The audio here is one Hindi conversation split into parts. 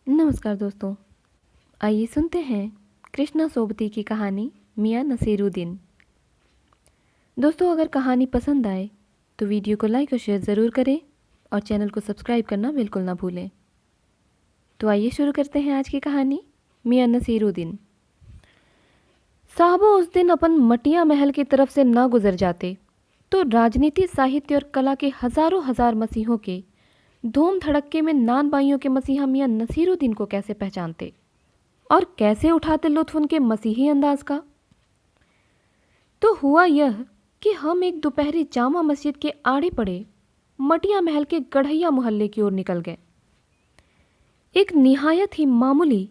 नमस्कार दोस्तों। आइए सुनते हैं कृष्णा सोबती की कहानी मियाँ नसीरुद्दीन। दोस्तों, अगर कहानी पसंद आए तो वीडियो को लाइक और शेयर ज़रूर करें और चैनल को सब्सक्राइब करना बिल्कुल ना भूलें। तो आइए शुरू करते हैं आज की कहानी मियाँ नसीरुद्दीन। साहबो उस दिन अपन मटिया महल की तरफ से ना गुजर जाते तो राजनीति, साहित्य और कला के हजारों हजार मसीहों के धूम धड़क्के में नान बाइयों के मसीहा मियाँ नसीरुद्दीन को कैसे पहचानते और कैसे उठाते लुत्फ उनके मसीही अंदाज का। तो हुआ यह कि हम एक दोपहरी जामा मस्जिद के आड़े पड़े मटिया महल के गढ़ैया मोहल्ले की ओर निकल गए। एक निहायत ही मामूली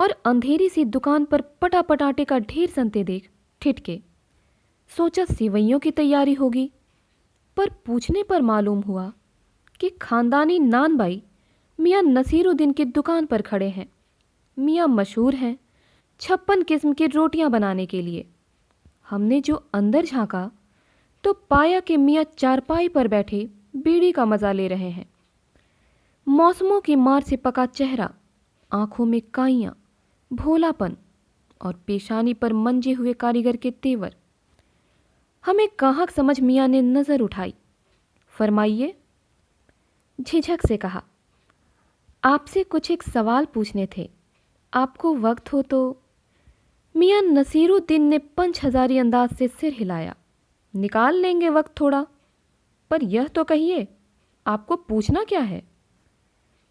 और अंधेरी सी दुकान पर पटापट आटे का ढेर सनते देख ठिठके। सोचा सिवैयों की तैयारी होगी, पर पूछने पर मालूम हुआ कि खानदानी नानबाई मियाँ नसीरुद्दीन की दुकान पर खड़े हैं। मियाँ मशहूर हैं 56 किस्म की रोटियां बनाने के लिए। हमने जो अंदर झांका तो पाया कि मियाँ चारपाई पर बैठे बीड़ी का मजा ले रहे हैं। मौसमों की मार से पका चेहरा, आंखों में काइयां, भोलापन और पेशानी पर मंजे हुए कारीगर के तेवर। हमें काहक समझ मियाँ ने नजर उठाई। फरमाइए, झिझक से कहा। आपसे कुछ एक सवाल पूछने थे, आपको वक्त हो तो। मियाँ नसीरुद्दीन ने 5000 अंदाज से सिर हिलाया। निकाल लेंगे वक्त थोड़ा, पर यह तो कहिए आपको पूछना क्या है।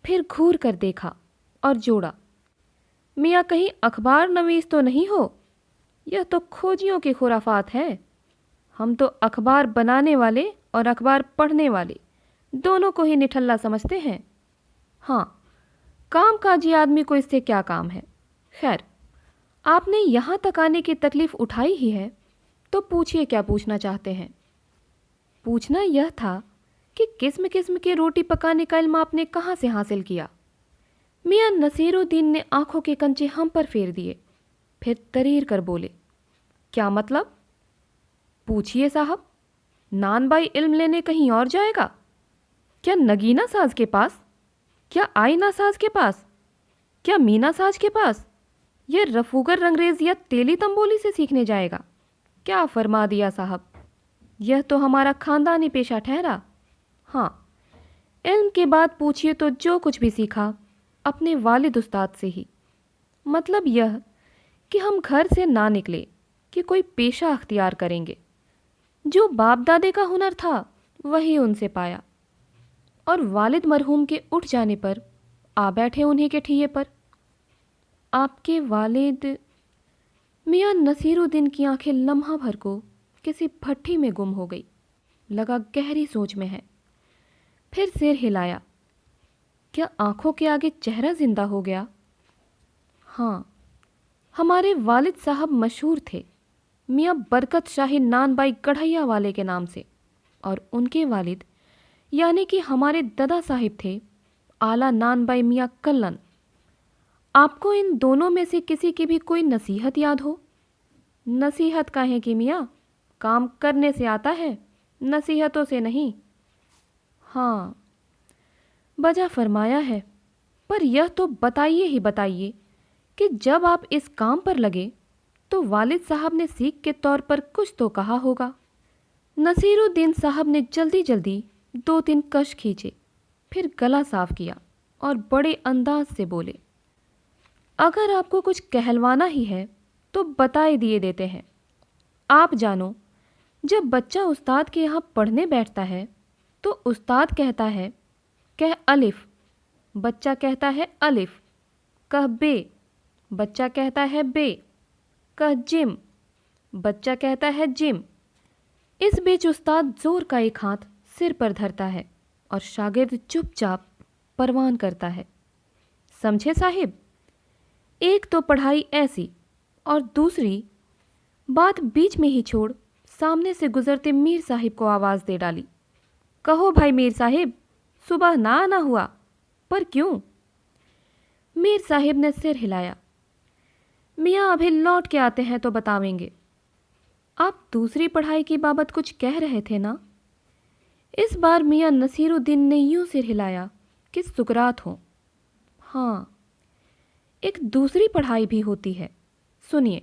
फिर घूर कर देखा और जोड़ा, मियाँ कहीं अखबार नवीस तो नहीं हो? यह तो खोजियों की खुराफात है। हम तो अखबार बनाने वाले और अखबार पढ़ने वाले दोनों को ही निठल्ला समझते हैं। हाँ, काम काजी आदमी को इससे क्या काम है। खैर, आपने यहाँ तक आने की तकलीफ उठाई ही है तो पूछिए क्या पूछना चाहते हैं। पूछना यह था कि किस्म किस्म की रोटी पकाने का इल्म आपने कहाँ से हासिल किया। मियाँ नसीरुद्दीन ने आंखों के कंचे हम पर फेर दिए, फिर तरीर कर बोले, क्या मतलब? पूछिए साहब, नानबाई इल्म लेने कहीं और जाएगा क्या? नगीना साज के पास? क्या आईना साज के पास? क्या मीना साज के पास? यह रफूगर रंगरेज या तेली तंबोली से सीखने जाएगा? क्या फरमा दिया साहब, यह तो हमारा खानदानी पेशा ठहरा। हाँ, इल्म के बाद पूछिए तो जो कुछ भी सीखा अपने वालिद उस्ताद से ही। मतलब यह कि हम घर से ना निकले कि कोई पेशा अख्तियार करेंगे। जो बाप दादे का हुनर था वही उनसे पाया, और वालिद मरहूम के उठ जाने पर आ बैठे उन्हीं के ठिये पर। आपके वालिद? मियाँ नसीरुद्दीन की आंखें लम्हा भर को किसी भट्ठी में गुम हो गई। लगा गहरी सोच में है। फिर सिर हिलाया। क्या आंखों के आगे चेहरा जिंदा हो गया? हाँ, हमारे वालिद साहब मशहूर थे मियाँ बरकत शाही नानबाई गढ़ैया वाले के नाम से, और उनके वालिद यानी कि हमारे ददा साहिब थे आला नानबाई मियाँ कल्लन। आपको इन दोनों में से किसी की भी कोई नसीहत याद हो? नसीहत काहे की मियाँ, काम करने से आता है, नसीहतों से नहीं। हाँ, बजा फरमाया है, पर यह तो बताइए ही बताइए कि जब आप इस काम पर लगे तो वालिद साहब ने सीख के तौर पर कुछ तो कहा होगा। नसीरुद्दीन साहब ने जल्दी जल्दी 2-3 कश खींचे, फिर गला साफ किया और बड़े अंदाज से बोले, अगर आपको कुछ कहलवाना ही है तो बताए दिए देते हैं। आप जानो, जब बच्चा उस्ताद के यहाँ पढ़ने बैठता है तो उस्ताद कहता है कह अलिफ, बच्चा कहता है अलिफ। कह बे, बच्चा कहता है बे। कह जिम, बच्चा कहता है जिम। इस बीच उस्ताद जोर का एक हाथ सिर पर धरता है और शागिर्द चुपचाप परवान करता है। समझे साहिब? एक तो पढ़ाई ऐसी, और दूसरी बात बीच में ही छोड़ सामने से गुजरते मीर साहिब को आवाज़ दे डाली, कहो भाई मीर साहिब, सुबह ना आना हुआ? पर क्यों? मीर साहिब ने सिर हिलाया। मियाँ अभी लौट के आते हैं तो बतावेंगे। आप दूसरी पढ़ाई की बाबत कुछ कह रहे थे ना? इस बार मियाँ नसीरुद्दीन ने यूं सिर हिलाया कि सुकरात हो। हाँ, एक दूसरी पढ़ाई भी होती है। सुनिए,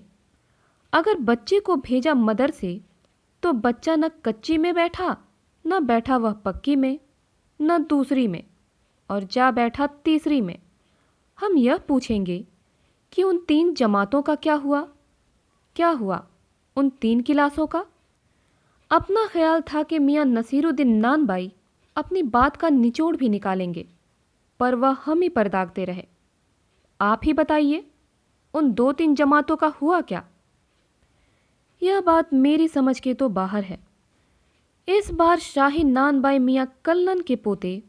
अगर बच्चे को भेजा मदर से तो बच्चा न कच्ची में बैठा, न बैठा वह पक्की में, न दूसरी में, और जा बैठा तीसरी में। हम यह पूछेंगे कि उन 3 जमातों का क्या हुआ? क्या हुआ उन 3 क्लासों का? अपना ख्याल था कि मियाँ नसीरुद्दीन नानबाई अपनी बात का निचोड़ भी निकालेंगे, पर वह हम ही पर दागते रहे। आप ही बताइए, उन 2-3 जमातों का हुआ क्या? यह बात मेरी समझ के तो बाहर है। इस बार शाही नानबाई मियाँ कल्लन के पोते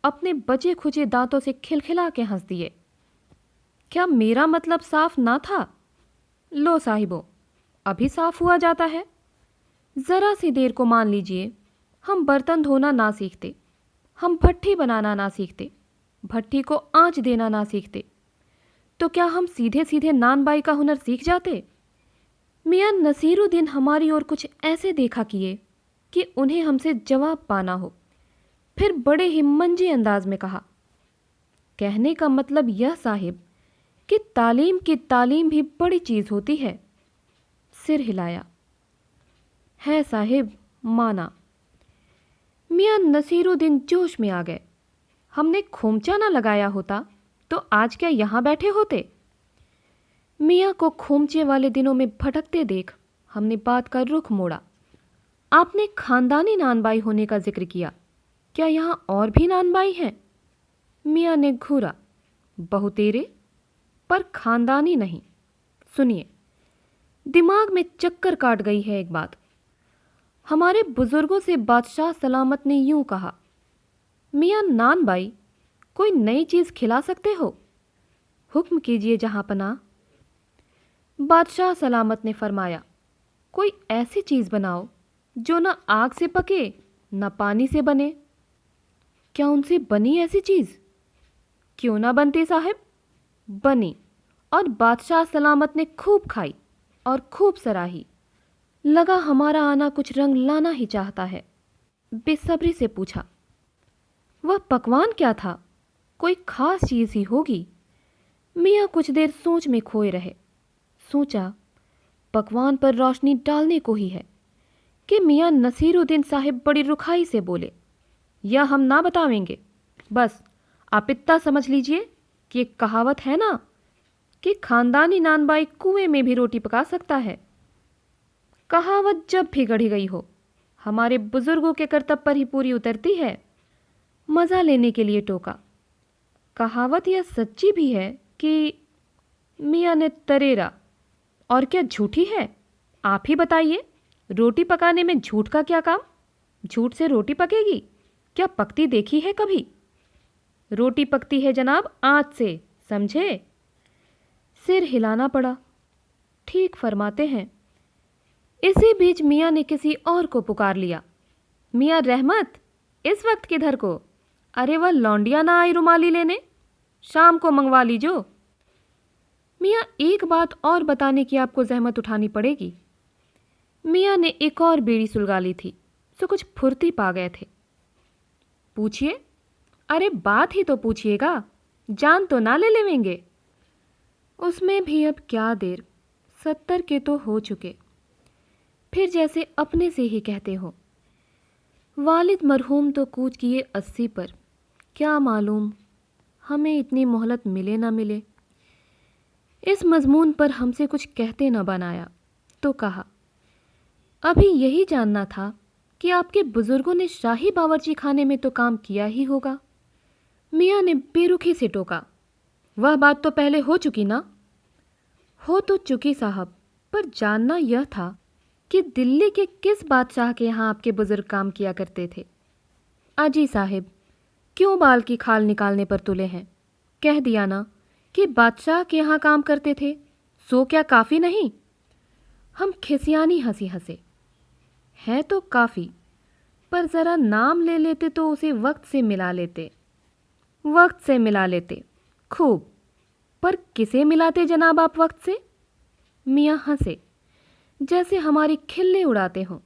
अपने बचे खुचे दांतों से खिलखिला के हंस दिए। क्या मेरा मतलब साफ ना था? लो साहिबों, अभी साफ हुआ जाता है। जरा सी देर को मान लीजिए हम बर्तन धोना ना सीखते, हम भट्ठी बनाना ना सीखते, भट्ठी को आंच देना ना सीखते, तो क्या हम सीधे सीधे नानबाई का हुनर सीख जाते? मियाँ नसीरुद्दीन हमारी ओर कुछ ऐसे देखा किए कि उन्हें हमसे जवाब पाना हो। फिर बड़े ही मंजे अंदाज में कहा, कहने का मतलब यह साहिब कि तालीम की तालीम भी बड़ी चीज़ होती है। सिर हिलाया। है साहिब, माना। मियाँ नसीरुद्दीन जोश में आ गए। हमने खोमचा ना लगाया होता तो आज क्या यहाँ बैठे होते? मियाँ को खोमचे वाले दिनों में भटकते देख हमने बात का रुख मोड़ा। आपने खानदानी नानबाई होने का जिक्र किया, क्या यहाँ और भी नानबाई हैं? मियाँ ने घूरा। बहुतेरे, पर खानदानी नहीं। सुनिए, दिमाग में चक्कर काट गई है एक बात। हमारे बुजुर्गों से बादशाह सलामत ने यूं कहा, मियाँ नानबाई, कोई नई चीज़ खिला सकते हो? हुक्म कीजिए जहाँ पनाह। बादशाह सलामत ने फरमाया, कोई ऐसी चीज़ बनाओ जो न आग से पके न पानी से बने। क्या उनसे बनी ऐसी चीज़? क्यों ना बनती साहिब? बनी, और बादशाह सलामत ने खूब खाई और खूब सराही। लगा हमारा आना कुछ रंग लाना ही चाहता है। बेसब्री से पूछा, वह पकवान क्या था? कोई खास चीज़ ही होगी। मियाँ कुछ देर सोच में खोए रहे। सोचा, पकवान पर रोशनी डालने को ही है कि मियाँ नसीरुद्दीन साहिब बड़ी रुखाई से बोले, यह हम ना बतावेंगे। बस आप इतना समझ लीजिए कि एक कहावत है ना कि खानदानी नानबाई कुएं में भी रोटी पका सकता है। कहावत जब भी गढ़ी गई हो, हमारे बुजुर्गों के कर्तव्य पर ही पूरी उतरती है। मज़ा लेने के लिए टोका, कहावत यह सच्ची भी है कि? मियाँ ने तरेरा, और क्या झूठी है? आप ही बताइए, रोटी पकाने में झूठ का क्या काम? झूठ से रोटी पकेगी? क्या पकती देखी है कभी? रोटी पकती है जनाब आँच से, समझे? सिर हिलाना पड़ा। ठीक फरमाते हैं। इसी बीच मियाँ ने किसी और को पुकार लिया, मियाँ रहमत, इस वक्त किधर को? अरे वह लौंडिया ना आई रुमाली लेने, शाम को मंगवा लीजो। मियाँ एक बात और बताने की आपको जहमत उठानी पड़ेगी। मियाँ ने एक और बीड़ी सुलगा ली थी, सो कुछ फुर्ती पा गए थे। पूछिए। अरे बात ही तो पूछिएगा, जान तो ना ले लेवेंगे। उसमें भी अब क्या देर, 70 के तो हो चुके। फिर जैसे अपने से ही कहते हो, वालिद मरहूम तो कूच किए 80 पर, क्या मालूम हमें इतनी मोहलत मिले ना मिले। इस मजमून पर हमसे कुछ कहते न बनाया तो कहा, अभी यही जानना था कि आपके बुजुर्गों ने शाही बावर्ची खाने में तो काम किया ही होगा। मियाँ ने बेरुखी से टोका, वह बात तो पहले हो चुकी ना? हो तो चुकी साहब, पर जानना यह था कि दिल्ली के किस बादशाह के यहाँ आपके बुजुर्ग काम किया करते थे। अजी साहिब, क्यों बाल की खाल निकालने पर तुले हैं? कह दिया ना कि बादशाह के यहाँ काम करते थे, सो क्या काफ़ी नहीं? हम खिसियानी हंसी हंसे। है तो काफ़ी, पर ज़रा नाम ले लेते तो उसे वक्त से मिला लेते। वक्त से मिला लेते खूब, पर किसे मिलाते जनाब आप वक्त से? मियाँ हंसे जैसे हमारी खिल्ली उड़ाते हों।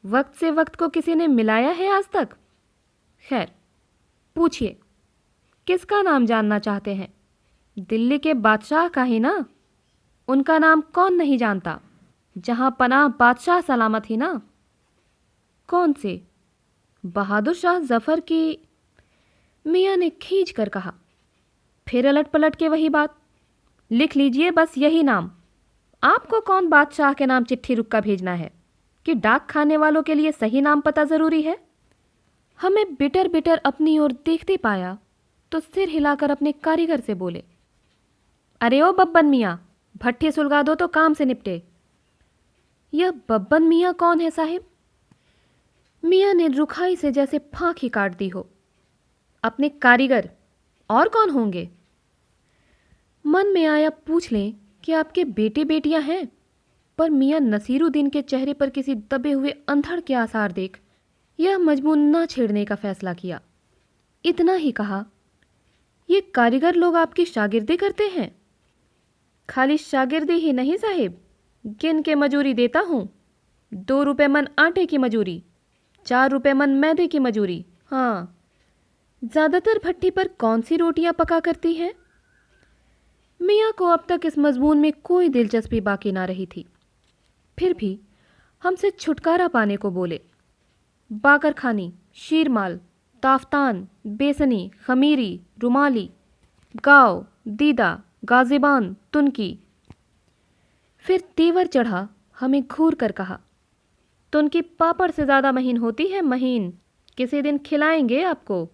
वक्त से वक्त को किसी ने मिलाया है आज तक? खैर, पूछिए, किसका नाम जानना चाहते हैं? दिल्ली के बादशाह का ही ना? उनका नाम कौन नहीं जानता? जहां पनाह बादशाह सलामत ही ना। कौन से? बहादुर शाह जफर की? मियाँ ने खींच कर कहा। फिर अलट पलट के वही बात। लिख लीजिए बस यही नाम। आपको कौन बादशाह के नाम चिट्ठी रुक्का भेजना है कि डाक खाने वालों के लिए सही नाम पता जरूरी है? हमें बिटर बिटर अपनी ओर देखते पाया तो सिर हिलाकर अपने कारीगर से बोले, अरे ओ बब्बन मियाँ, भट्ठी सुलगा दो तो काम से निपटे। यह बब्बन मियाँ कौन है साहिब? मियाँ ने रुखाई से जैसे फांक ही काट दी हो। अपने कारीगर, और कौन होंगे? मन में आया पूछ लें कि आपके बेटे बेटियां हैं, पर मियाँ नसीरुद्दीन के चेहरे पर किसी दबे हुए अंधड़ के आसार देख यह मजमून न छेड़ने का फैसला किया। इतना ही कहा, ये कारीगर लोग आपकी शागिर्दी करते हैं? खाली शागिर्दी ही नहीं साहिब, गिन के मजूरी देता हूँ। 2 रुपये मन आटे की मजूरी, 4 रुपये मन मैदे की मजूरी। हाँ, ज़्यादातर भट्टी पर कौन सी रोटियां पका करती हैं? मियाँ को अब तक इस मजमून में कोई दिलचस्पी बाकी ना रही थी। फिर भी हमसे छुटकारा पाने को बोले, बाकर खानी, शीरमाल, ताफ्तान, बेसनी, खमीरी, रुमाली, गाव, दीदा, गाजिबान, तुनकी। फिर तेवर चढ़ा हमें घूर कर कहा, तुनकी पापड़ से ज़्यादा महीन होती है, महीन। किसी दिन खिलाएंगे आपको।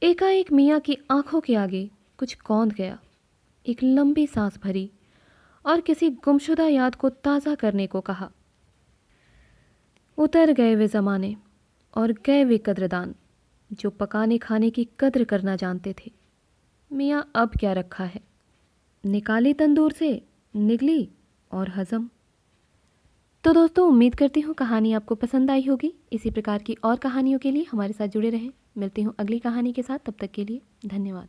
एकाएक मियाँ की आंखों के आगे कुछ कौंध गया। एक लंबी सांस भरी और किसी गुमशुदा याद को ताज़ा करने को कहा। उतर गए वे ज़माने और गए वे कद्रदान जो पकाने खाने की कद्र करना जानते थे। मियाँ अब क्या रखा है? निकाली तंदूर से, निगली और हज़म। तो दोस्तों, उम्मीद करती हूँ कहानी आपको पसंद आई होगी। इसी प्रकार की और कहानियों के लिए हमारे साथ जुड़े रहें। मिलती हूँ अगली कहानी के साथ। तब तक के लिए धन्यवाद।